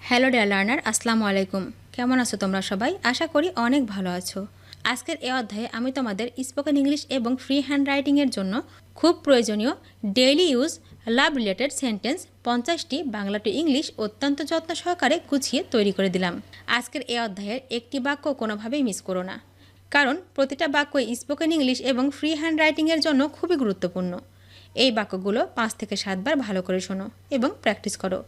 Hello dear learner, আসসালামু আলাইকুম। কেমন আছো তোমরা সবাই? আশা করি অনেক ভালো আছো। আজকের এই অধ্যায়ে আমি তোমাদের স্পোকেন ইংলিশ এবং ফ্রি হ্যান্ড রাইটিংয়ের জন্য খুব প্রয়োজনীয় daily use love related sentence 50টি বাংলা টু ইংলিশ অত্যন্ত যত্ন সহকারে গুছিয়ে তৈরি করে দিলাম। আজকের এই অধ্যায়ের একটি বাক্য কোনোভাবেই মিস করো না, কারণ প্রতিটা বাক্যই স্পোকেন ইংলিশ এবং ফ্রি হ্যান্ড রাইটিংয়ের জন্য খুবই গুরুত্বপূর্ণ। এই বাক্যগুলো 5 থেকে 7 বার ভালো করে শোনো এবং প্র্যাকটিস করো।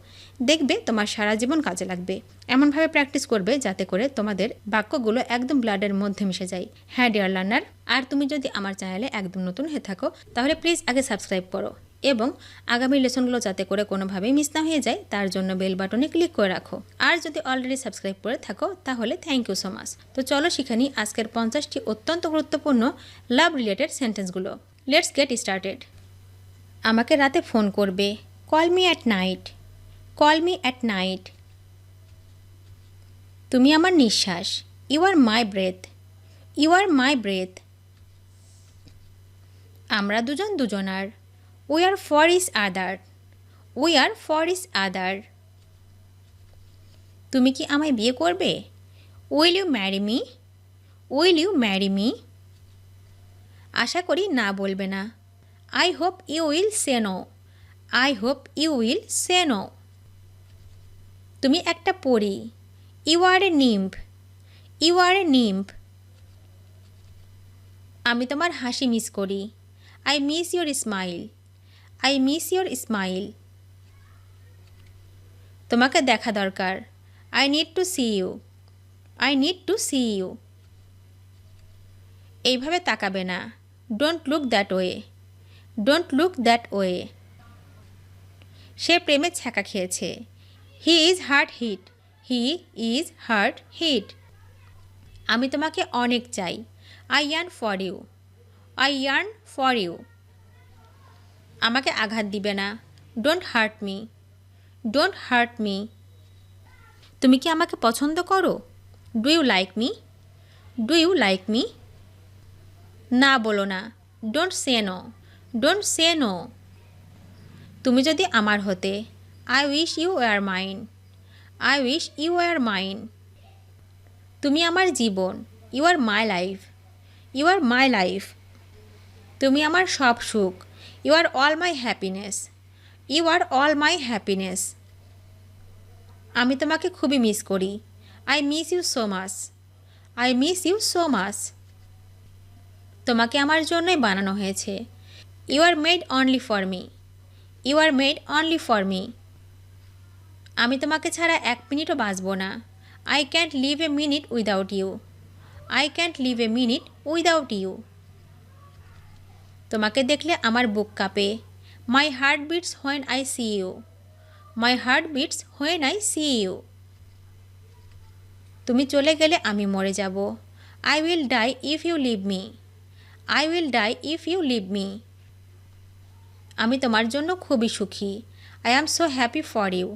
দেখবে তোমার সারা জীবন কাজে লাগবে। এমনভাবে প্র্যাকটিস করবে যাতে করে তোমাদের বাক্যগুলো একদম ব্লাডের মধ্যে মিশে যায়। হ্যাঁ ডিয়ার লার্নার, আর তুমি যদি আমার চ্যানেলে একদম নতুন হয়ে থাকো তাহলে প্লিজ আগে সাবস্ক্রাইব করো এবং আগামী লেসনগুলো যাতে করে কোনোভাবেই মিস না হয়ে যায় তার জন্য বেল বাটনে ক্লিক করে রাখো। আর যদি অলরেডি সাবস্ক্রাইব করে থাকো তাহলে থ্যাংক ইউ সো মাচ। তো চলো শিখে নিই আজকের 50টি অত্যন্ত গুরুত্বপূর্ণ লাভ রিলেটেড সেন্টেন্সগুলো। Let's get started. আমাকে রাতে ফোন করবে। Call me at night. Call me at night. তুমি আমার নিঃশ্বাস। You are my breath. You are my breath. আমরা দুজন দুজনার। We are for each other. We are for each other. তুমি কি আমায় বিয়ে করবে? Will you marry me? Will you marry me? আশা করি না বলবে না। I hope you will say no. I hope you will say no. তুমি একটা পরী। You are a nymph. You are a nymph. আমি তোমার হাসি মিস করি। I miss your smile. I miss your smile. তোমাকে দেখা দরকার। I need to see you. I need to see you. এইভাবে তাকাবে না। Don't look that way. Don't look that way. সে প্রেমে ছ্যাঁকা খেয়েছে। He is hard hit. He is hard hit. আমি তোমাকে অনেক চাই। I yearn for you. I yearn for you. আমাকে আঘাত দিবে না। Don't hurt me. Don't hurt me. তুমি কি আমাকে পছন্দ করো? Do you like me? Do you like me? না বলো না। Don't say no. Don't say no. তুমি যদি আমার হতে। I wish you were mine. I wish you were mine. তুমি আমার জীবন। You are my life. You are my life. তুমি আমার সব সুখ। You are all my happiness. You are all my happiness. আমি তোমাকে খুবই মিস করি। I miss you so much. I miss you so much. তোমাকে আমার জন্যই বানানো হয়েছে। You are made only for me. You are made only for me. আমি তোমাকে ছাড়া 1 মিনিটও বাঁচব না। I can't live a minute without you. I can't live a minute without you. তোমাকে দেখলে আমার বুক কাঁপে। My heart beats when I see you. My heart beats when I see you. তুমি চলে গেলে আমি মরে যাব। I will die if you leave me. I will die if you leave me. আমি তোমার জন্য খুবই সুখী। I am so happy for you.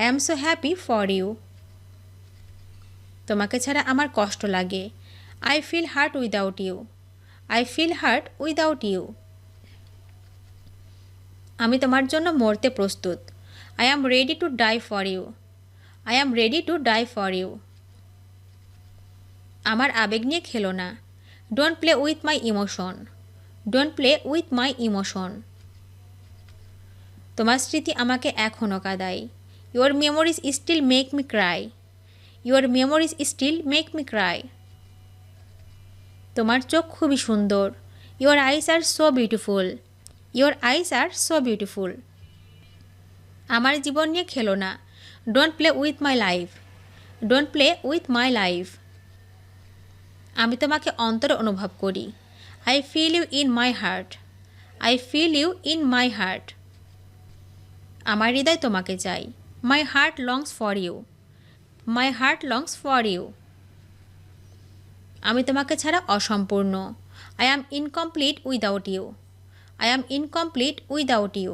I am so happy for you. তোমাকে ছাড়া আমার কষ্ট লাগে। I feel hurt without you. I feel hurt without you. আমি তোমার জন্য মরতে প্রস্তুত। I am ready to die for you. I am ready to die for you. আমার আবেগ নিয়ে খেলো না। Don't play with my emotion. Don't play with my emotion. তোমার স্মৃতি আমাকে এখনও কাঁদায়। Your memories still make me cry. Your memories still make me cry. তোমার চোখ খুবই সুন্দর। Your eyes are so beautiful. Your eyes are so beautiful. আমার জীবন নিয়ে খেলো না। Don't play with my life. Don't play with my life. আমি তোমাকে অন্তরে অনুভব করি। I feel you in my heart. I feel you in my heart. আমার হৃদয় তোমাকে চাই। My heart longs for you. My heart longs for you. আমি তোমাকে ছাড়া অসম্পূর্ণ। I am incomplete without you. I am incomplete without you.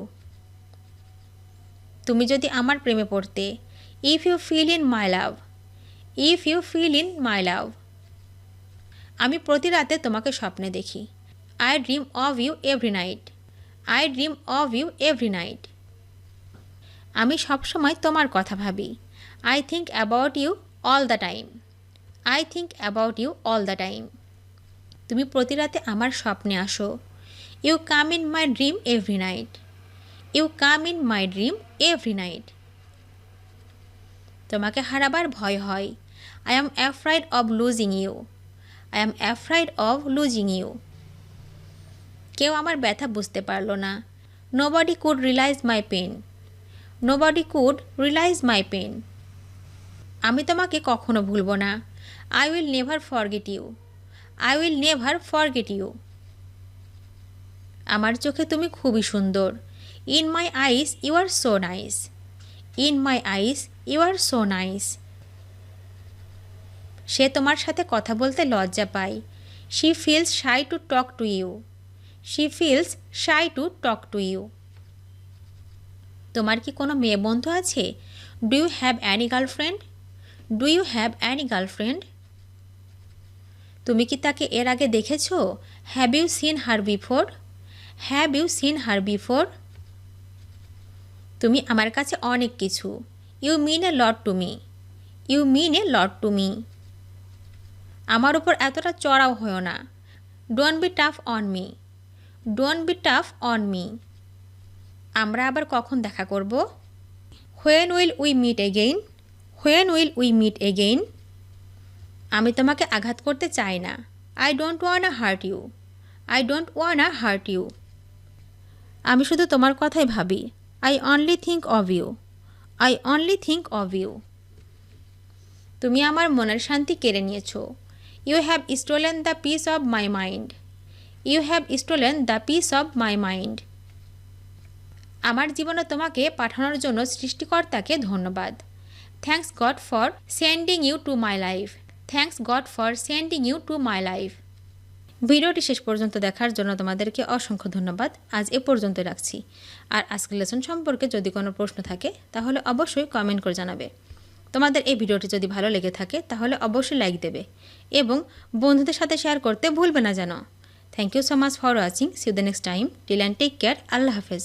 তুমি যদি আমার প্রেমে পড়তে। If you feel in my love. If you feel in my love. আমি প্রতি রাতে তোমাকে স্বপ্নে দেখি। I dream of you every night. I dream of you every night. আমি সবসময় তোমার কথা ভাবি। I think about you all the time. I think about you all the time. তুমি প্রতি রাতে আমার স্বপ্নে আসো। You come in my dream every night. You come in my dream every night. তোমাকে হারাবার ভয় হয়। I am afraid of losing you. I am afraid of losing you. কেউ আমার ব্যথা বুঝতে পারল না। Nobody could realize my pain. Nobody could realize my pain. আমি তোমাকে কখনো ভুলব না। I will never forget you. I will never forget you. আমার চোখে তুমি খুবই সুন্দর। In my eyes you are so nice. In my eyes you are so nice. সে তোমার সাথে কথা বলতে লজ্জা পায়। She feels shy to talk to you. She feels shy to talk to you. তোমার কি কোনো মেয়ে বন্ধু আছে? Do you have any girlfriend? Do you have any girlfriend? তুমি কি তাকে এর আগে দেখেছো? Have you seen her before? Have you seen her before? তুমি আমার কাছে অনেক কিছু। You mean a lot to me. You mean a lot to me. আমার উপর এতটা চড়াও হয়ো না। Don't be tough on me. Don't be tough on me. আমরা আবার কখন দেখা করব? When will we meet again? When will we meet again? আমি তোমাকে আঘাত করতে চাই না। I don't wanna hurt you. I don't wanna hurt you. আমি শুধু তোমার কথাই ভাবি। I only think of you. I only think of you. তুমি আমার মনের শান্তি কেড়ে নিয়েছো। You have stolen the peace of my mind. You have stolen the peace of my mind. আমার জীবনে তোমাকে পাঠানোর জন্য সৃষ্টিকর্তাকে ধন্যবাদ। Thanks God for sending you to my life. Thanks God for sending you to my life. ভিডিওটি শেষ পর্যন্ত দেখার জন্য তোমাদেরকে অসংখ্য ধন্যবাদ। আজ এ পর্যন্ত রাখছি। আর আজকের লেসন সম্পর্কে যদি কোনো প্রশ্ন থাকে তাহলে অবশ্যই কমেন্ট করে জানাবে। তোমাদের এই ভিডিওটি যদি ভালো লেগে থাকে তাহলে অবশ্যই লাইক দেবে এবং বন্ধুদের সাথে শেয়ার করতে ভুলবে না যেন। Thank you so much for watching. See you the next time. Till and take care. আল্লাহ হাফেজ।